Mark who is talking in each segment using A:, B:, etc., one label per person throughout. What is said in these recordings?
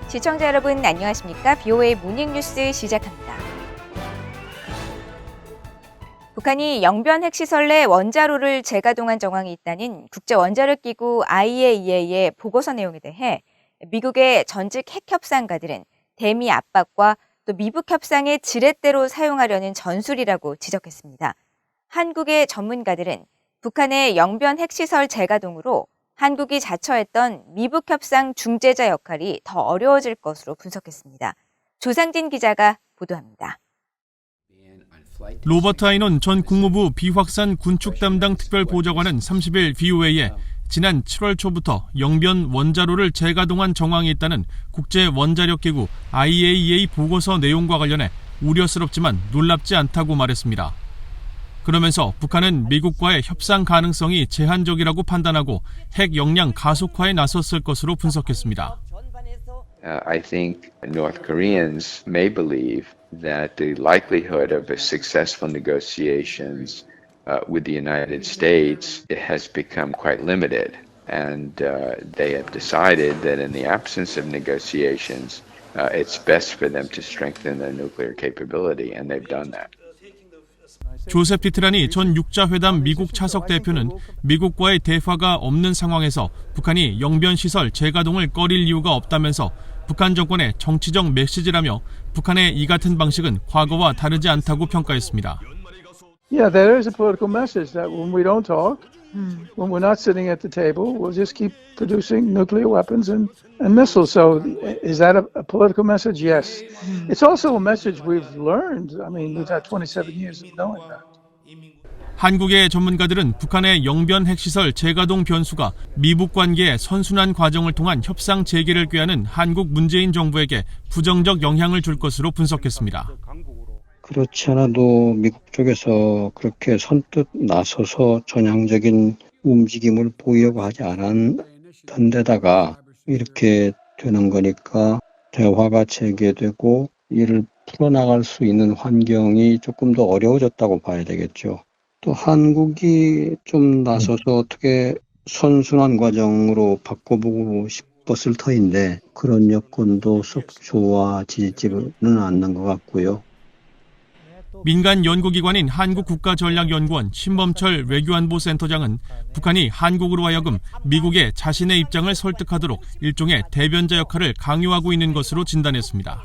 A: 시청자 여러분 안녕하십니까? BOA 모닝뉴스 시작합니다. 북한이 영변 핵시설 내 원자로를 재가동한 정황이 있다는 국제원자력기구 IAEA의 보고서 내용에 대해 미국의 전직 핵협상가들은 대미 압박과 또 미북 협상의 지렛대로 사용하려는 전술이라고 지적했습니다. 한국의 전문가들은 북한의 영변 핵시설 재가동으로 한국이 자처했던 미북 협상 중재자 역할이 더 어려워질 것으로 분석했습니다. 조상진 기자가 보도합니다.
B: 로버트 아이논 전 국무부 비확산 군축 담당 특별보좌관은 30일 BOA에 지난 7월 초부터 영변 원자로를 재가동한 정황이 있다는 국제원자력기구 IAEA 보고서 내용과 관련해 우려스럽지만 놀랍지 않다고 말했습니다. 그러면서 북한은 미국과의 협상 가능성이 제한적이라고 판단하고 핵 역량 가속화에 나섰을 것으로 분석했습니다.
C: I think North Koreans may believe that the likelihood of a successful negotiations with the United States has become quite limited, and they have decided that in the absence of negotiations, it's best for them to strengthen their nuclear capability, and they've done that.
B: 조셉 티트라니 전 육자회담 미국 차석 대표는 미국과의 대화가 없는 상황에서 북한이 영변시설 재가동을 꺼릴 이유가 없다면서 북한 정권의 정치적 메시지라며 북한의 이 같은 방식은 과거와 다르지 않다고 평가했습니다.
D: Yeah, there is a political message that when we don't talk, when we're not sitting at the table, we'll just keep producing nuclear weapons and missiles. So is that a political message? Yes. It's also a message we've learned. I mean, we've had 27 years of knowing that.
B: 한국의 전문가들은 북한의 영변 핵시설 재가동 변수가 미북 관계의 선순환 과정을 통한 협상 재개를 꾀하는 한국 문재인 정부에게 부정적 영향을 줄 것으로 분석했습니다.
E: 그렇지 않아도 미국 쪽에서 그렇게 선뜻 나서서 전향적인 움직임을 보이려고 하지 않았던 데다가 이렇게 되는 거니까 대화가 재개되고 이를 풀어나갈 수 있는 환경이 조금 더 어려워졌다고 봐야 되겠죠. 또 한국이 좀 나서서 어떻게 선순환 과정으로 바꿔보고 싶었을 터인데 그런 여건도 썩 좋아지지는 않는 것 같고요.
B: 민간 연구기관인 한국국가전략연구원 신범철 외교안보센터장은 북한이 한국으로 하여금 미국의 자신의 입장을 설득하도록 일종의 대변자 역할을 강요하고 있는 것으로 진단했습니다.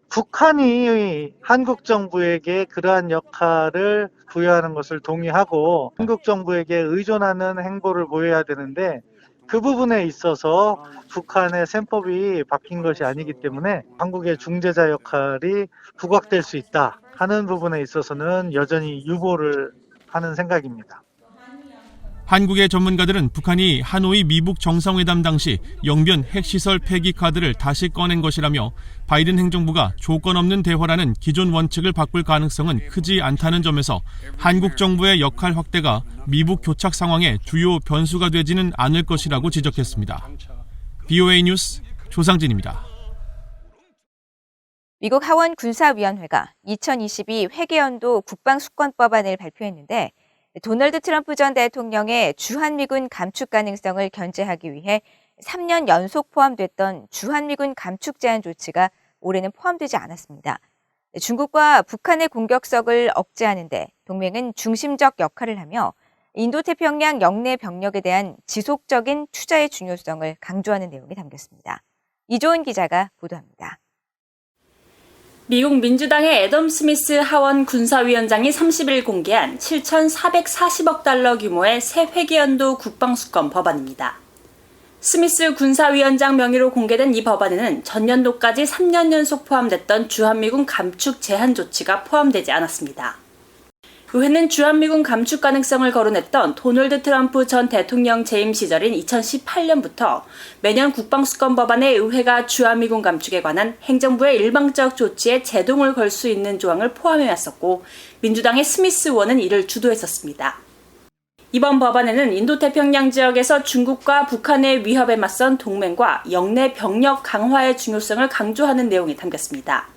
F: 북한이 한국 정부에게 그러한 역할을 부여하는 것을 동의하고 한국 정부에게 의존하는 행보를 보여야 되는데 그 부분에 있어서 북한의 셈법이 바뀐 것이 아니기 때문에 한국의 중재자 역할이 부각될 수 있다 하는 부분에 있어서는 여전히 유보를 하는 생각입니다.
B: 한국의 전문가들은 북한이 하노이 미북 정상회담 당시 영변 핵시설 폐기 카드를 다시 꺼낸 것이라며 바이든 행정부가 조건 없는 대화라는 기존 원칙을 바꿀 가능성은 크지 않다는 점에서 한국 정부의 역할 확대가 미북 교착 상황의 주요 변수가 되지는 않을 것이라고 지적했습니다. BOA 뉴스 조상진입니다.
A: 미국 하원 군사위원회가 2022 회계연도 국방수권법안을 발표했는데 도널드 트럼프 전 대통령의 주한미군 감축 가능성을 견제하기 위해 3년 연속 포함됐던 주한미군 감축 제한 조치가 올해는 포함되지 않았습니다. 중국과 북한의 공격성을 억제하는 데 동맹은 중심적 역할을 하며 인도태평양 영내 병력에 대한 지속적인 투자의 중요성을 강조하는 내용이 담겼습니다. 이조은 기자가 보도합니다.
G: 미국 민주당의 애덤 스미스 하원 군사위원장이 30일 공개한 7,440억 달러 규모의 새 회계연도 국방수권 법안입니다. 스미스 군사위원장 명의로 공개된 이 법안에는 전년도까지 3년 연속 포함됐던 주한미군 감축 제한 조치가 포함되지 않았습니다. 의회는 주한미군 감축 가능성을 거론했던 도널드 트럼프 전 대통령 재임 시절인 2018년부터 매년 국방수권 법안에 의회가 주한미군 감축에 관한 행정부의 일방적 조치에 제동을 걸 수 있는 조항을 포함해왔었고 민주당의 스미스 의원은 이를 주도했었습니다. 이번 법안에는 인도태평양 지역에서 중국과 북한의 위협에 맞선 동맹과 영내 병력 강화의 중요성을 강조하는 내용이 담겼습니다.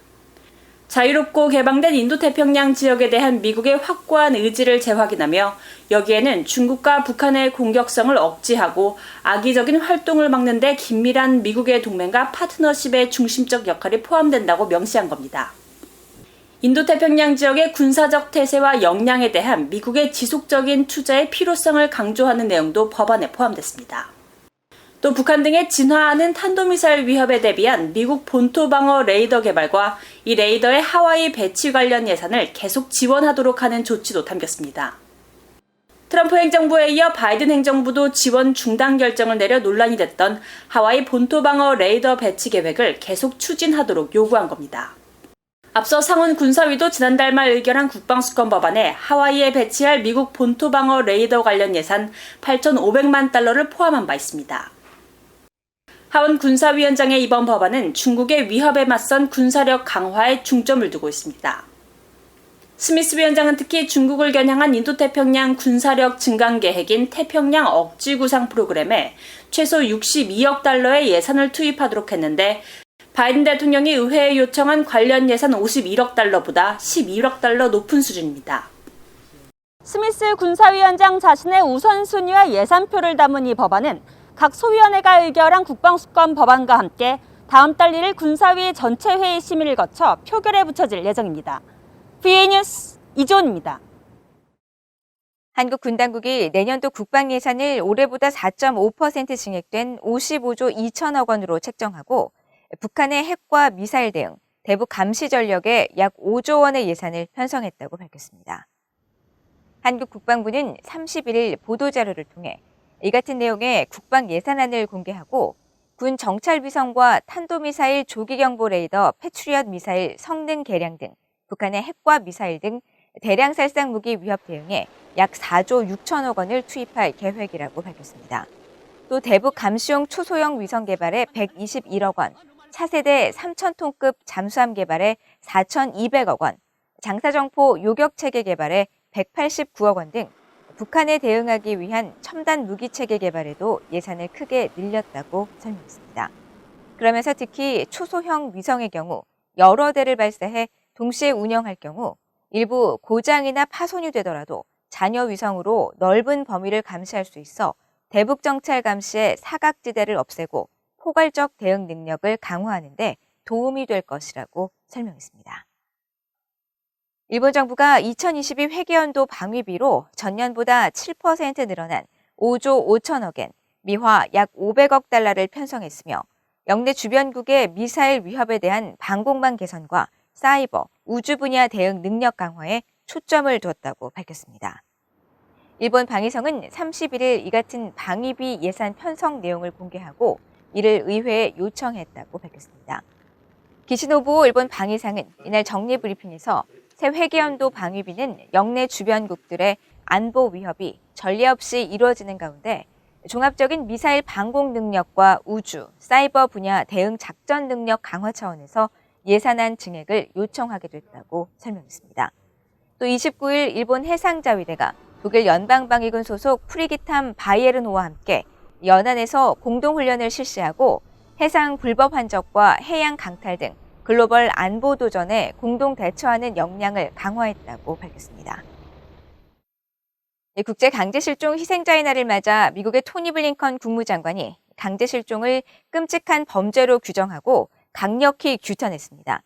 G: 자유롭고 개방된 인도태평양 지역에 대한 미국의 확고한 의지를 재확인하며 여기에는 중국과 북한의 공격성을 억제하고 악의적인 활동을 막는 데 긴밀한 미국의 동맹과 파트너십의 중심적 역할이 포함된다고 명시한 겁니다. 인도태평양 지역의 군사적 태세와 역량에 대한 미국의 지속적인 투자의 필요성을 강조하는 내용도 법안에 포함됐습니다. 또 북한 등의 진화하는 탄도미사일 위협에 대비한 미국 본토 방어 레이더 개발과 이 레이더의 하와이 배치 관련 예산을 계속 지원하도록 하는 조치도 담겼습니다. 트럼프 행정부에 이어 바이든 행정부도 지원 중단 결정을 내려 논란이 됐던 하와이 본토 방어 레이더 배치 계획을 계속 추진하도록 요구한 겁니다. 앞서 상원 군사위도 지난달 말 의결한 국방수권 법안에 하와이에 배치할 미국 본토 방어 레이더 관련 예산 8,500만 달러를 포함한 바 있습니다. 하원 군사위원장의 이번 법안은 중국의 위협에 맞선 군사력 강화에 중점을 두고 있습니다. 스미스 위원장은 특히 중국을 겨냥한 인도태평양 군사력 증강 계획인 태평양 억지 구상 프로그램에 최소 62억 달러의 예산을 투입하도록 했는데 바이든 대통령이 의회에 요청한 관련 예산 51억 달러보다 11억 달러 높은 수준입니다.
H: 스미스 군사위원장 자신의 우선순위와 예산표를 담은 이 법안은 각 소위원회가 의결한 국방수권 법안과 함께 다음 달 1일 군사위 전체 회의 심의를 거쳐 표결에 붙여질 예정입니다. VA 뉴스 이지원입니다.
A: 한국 군당국이 내년도 국방 예산을 올해보다 4.5% 증액된 55조 2천억 원으로 책정하고 북한의 핵과 미사일 대응, 대북 감시 전력에 약 5조 원의 예산을 편성했다고 밝혔습니다. 한국 국방부는 31일 보도자료를 통해 이 같은 내용의 국방 예산안을 공개하고 군 정찰위성과 탄도미사일 조기경보 레이더 패트리엇 미사일 성능 개량 등 북한의 핵과 미사일 등 대량 살상 무기 위협 대응에 약 4조 6천억 원을 투입할 계획이라고 밝혔습니다. 또 대북 감시용 초소형 위성 개발에 121억 원, 차세대 3,000톤급 잠수함 개발에 4,200억 원, 장사정포 요격체계 개발에 189억 원 등 북한에 대응하기 위한 첨단 무기체계 개발에도 예산을 크게 늘렸다고 설명했습니다. 그러면서 특히 초소형 위성의 경우 여러 대를 발사해 동시에 운영할 경우 일부 고장이나 파손이 되더라도 잔여 위성으로 넓은 범위를 감시할 수 있어 대북 정찰 감시의 사각지대를 없애고 포괄적 대응 능력을 강화하는 데 도움이 될 것이라고 설명했습니다. 일본 정부가 2022 회계연도 방위비로 전년보다 7% 늘어난 5조 5천억엔, 미화 약 500억 달러를 편성했으며 영내 주변국의 미사일 위협에 대한 방공망 개선과 사이버, 우주 분야 대응 능력 강화에 초점을 두었다고 밝혔습니다. 일본 방위성은 31일 이 같은 방위비 예산 편성 내용을 공개하고 이를 의회에 요청했다고 밝혔습니다. 기시노부 일본 방위상은 이날 정례 브리핑에서 새 회계연도 방위비는 영내 주변국들의 안보 위협이 전례 없이 이루어지는 가운데 종합적인 미사일 방공 능력과 우주, 사이버 분야 대응 작전 능력 강화 차원에서 예산안 증액을 요청하게 됐다고 설명했습니다. 또 29일 일본 해상자위대가 독일 연방방위군 소속 프리기탐 바이에른호와 함께 연안에서 공동훈련을 실시하고 해상 불법 환적과 해양 강탈 등 글로벌 안보 도전에 공동 대처하는 역량을 강화했다고 밝혔습니다. 국제 강제실종 희생자의 날을 맞아 미국의 토니 블링컨 국무장관이 강제실종을 끔찍한 범죄로 규정하고 강력히 규탄했습니다.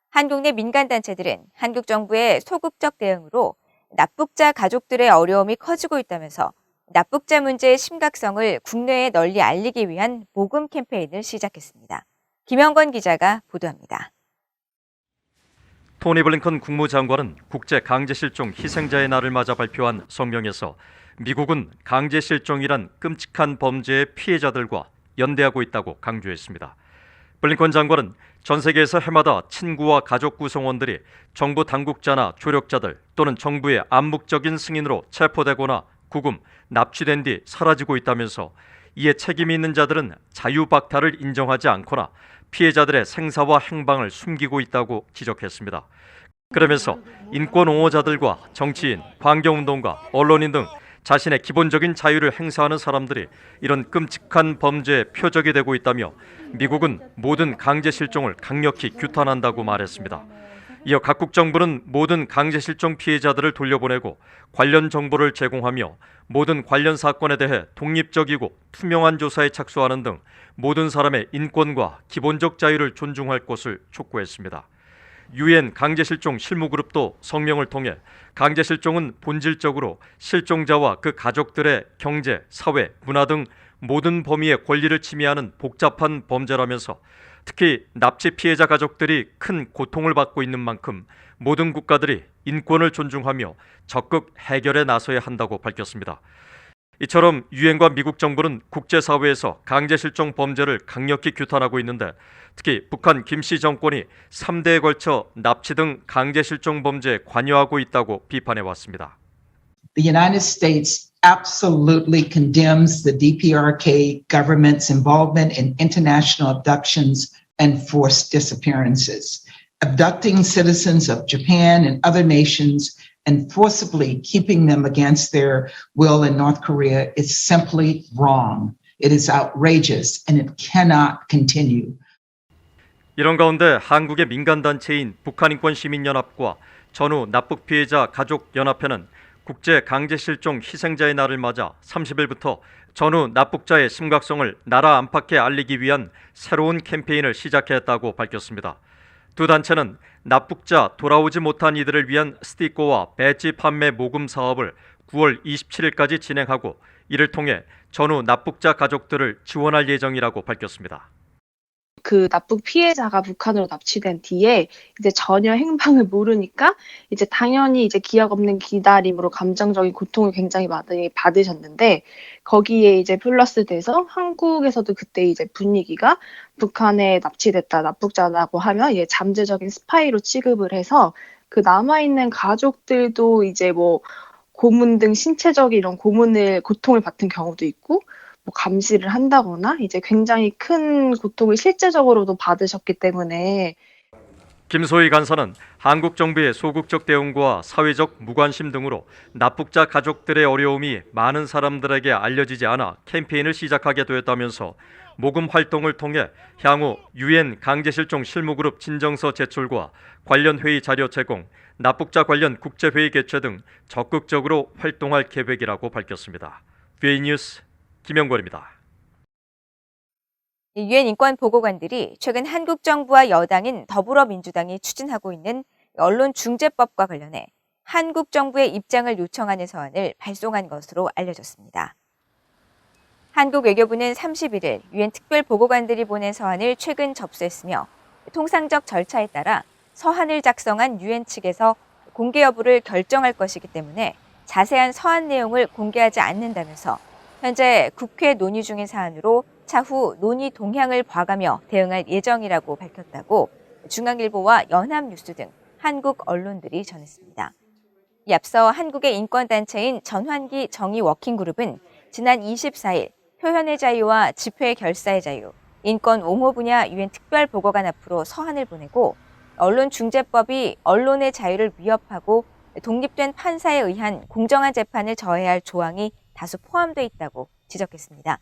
A: 한국 내 민간단체들은 한국 정부의 소극적 대응으로 납북자 가족들의 어려움이 커지고 있다면서 납북자 문제의 심각성을 국내에 널리 알리기 위한 모금 캠페인을 시작했습니다. 김영건 기자가 보도합니다.
I: 토니 블링컨 국무장관은 국제 강제실종 희생자의 날을 맞아 발표한 성명에서 미국은 강제실종이란 끔찍한 범죄의 피해자들과 연대하고 있다고 강조했습니다. 블링컨 장관은 전 세계에서 해마다 친구와 가족 구성원들이 정부 당국자나 조력자들 또는 정부의 암묵적인 승인으로 체포되거나 구금, 납치된 뒤 사라지고 있다면서 이에 책임이 있는 자들은 자유박탈을 인정하지 않거나 피해자들의 생사와 행방을 숨기고 있다고 지적했습니다. 그러면서 인권옹호자들과 정치인, 환경운동가, 언론인 등 자신의 기본적인 자유를 행사하는 사람들이 이런 끔찍한 범죄의 표적이 되고 있다며 미국은 모든 강제실종을 강력히 규탄한다고 말했습니다. 이어 각국 정부는 모든 강제 실종 피해자들을 돌려보내고 관련 정보를 제공하며 모든 관련 사건에 대해 독립적이고 투명한 조사에 착수하는 등 모든 사람의 인권과 기본적 자유를 존중할 것을 촉구했습니다. 유엔 강제실종 실무그룹도 성명을 통해 강제실종은 본질적으로 실종자와 그 가족들의 경제, 사회, 문화 등 모든 범위의 권리를 침해하는 복잡한 범죄라면서 특히 납치 피해자 가족들이 큰 고통을 받고 있는 만큼 모든 국가들이 인권을 존중하며 적극 해결에 나서야 한다고 밝혔습니다. 이처럼 유엔과 미국 정부는 국제사회에서 강제실종 범죄를 강력히 규탄하고 있는데 특히 북한 김씨 정권이 3대에 걸쳐 납치 등 강제실종 범죄에 관여하고 있다고 비판해왔습니다.
J: The United States absolutely condemns the DPRK government's involvement in international abductions and forced disappearances. Abducting citizens of Japan and other nations and forcibly keeping them against their will in North Korea is simply wrong. It is outrageous and it cannot continue.
I: 이런 가운데 한국의 민간단체인 북한인권시민연합과 전후 납북피해자 가족연합회는 국제 강제실종 희생자의 날을 맞아 30일부터 전후 납북자의 심각성을 나라 안팎에 알리기 위한 새로운 캠페인을 시작했다고 밝혔습니다. 두 단체는 납북자 돌아오지 못한 이들을 위한 스티커와 배지 판매 모금 사업을 9월 27일까지 진행하고 이를 통해 전후 납북자 가족들을 지원할 예정이라고 밝혔습니다.
K: 그 납북 피해자가 북한으로 납치된 뒤에 이제 전혀 행방을 모르니까 이제 당연히 이제 기억 없는 기다림으로 감정적인 고통을 굉장히 많이 받으셨는데 거기에 이제 플러스 돼서 한국에서도 그때 이제 분위기가 북한에 납치됐다 납북자라고 하면 이제 잠재적인 스파이로 취급을 해서 그 남아있는 가족들도 이제 뭐 고문 등 신체적인 이런 고통을 받은 경우도 있고 뭐 감시를 한다거나 이제 굉장히 큰 고통을 실제적으로도 받으셨기 때문에
I: 김소희 간사는 한국 정부의 소극적 대응과 사회적 무관심 등으로 납북자 가족들의 어려움이 많은 사람들에게 알려지지 않아 캠페인을 시작하게 되었다면서 모금 활동을 통해 향후 유엔 강제실종 실무그룹 진정서 제출과 관련 회의 자료 제공, 납북자 관련 국제회의 개최 등 적극적으로 활동할 계획이라고 밝혔습니다. VA 뉴스 김영권입니다.
A: 유엔 인권보고관들이 최근 한국 정부와 여당인 더불어민주당이 추진하고 있는 언론중재법과 관련해 한국 정부의 입장을 요청하는 서한을 발송한 것으로 알려졌습니다. 한국 외교부는 31일 유엔 특별보고관들이 보낸 서한을 최근 접수했으며 통상적 절차에 따라 서한을 작성한 유엔 측에서 공개 여부를 결정할 것이기 때문에 자세한 서한 내용을 공개하지 않는다면서 현재 국회 논의 중인 사안으로 차후 논의 동향을 봐가며 대응할 예정이라고 밝혔다고 중앙일보와 연합뉴스 등 한국 언론들이 전했습니다. 이 앞서 한국의 인권단체인 전환기 정의워킹그룹은 지난 24일 표현의 자유와 집회 결사의 자유, 인권 옹호 분야 유엔 특별보고관 앞으로 서한을 보내고 언론중재법이 언론의 자유를 위협하고 독립된 판사에 의한 공정한 재판을 저해야 할 조항이 다수 포함되어 있다고 지적했습니다.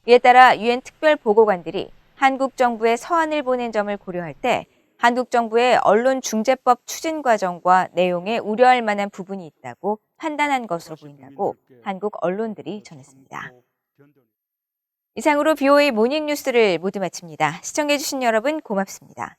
A: 이에 따라 유엔 특별보고관들이 한국 정부에 서한을 보낸 점을 고려할 때 한국 정부의 언론중재법 추진 과정과 내용에 우려할 만한 부분이 있다고 판단한 것으로 보인다고 한국 언론들이 전했습니다. 이상으로 BOA 모닝뉴스를 모두 마칩니다. 시청해주신 여러분 고맙습니다.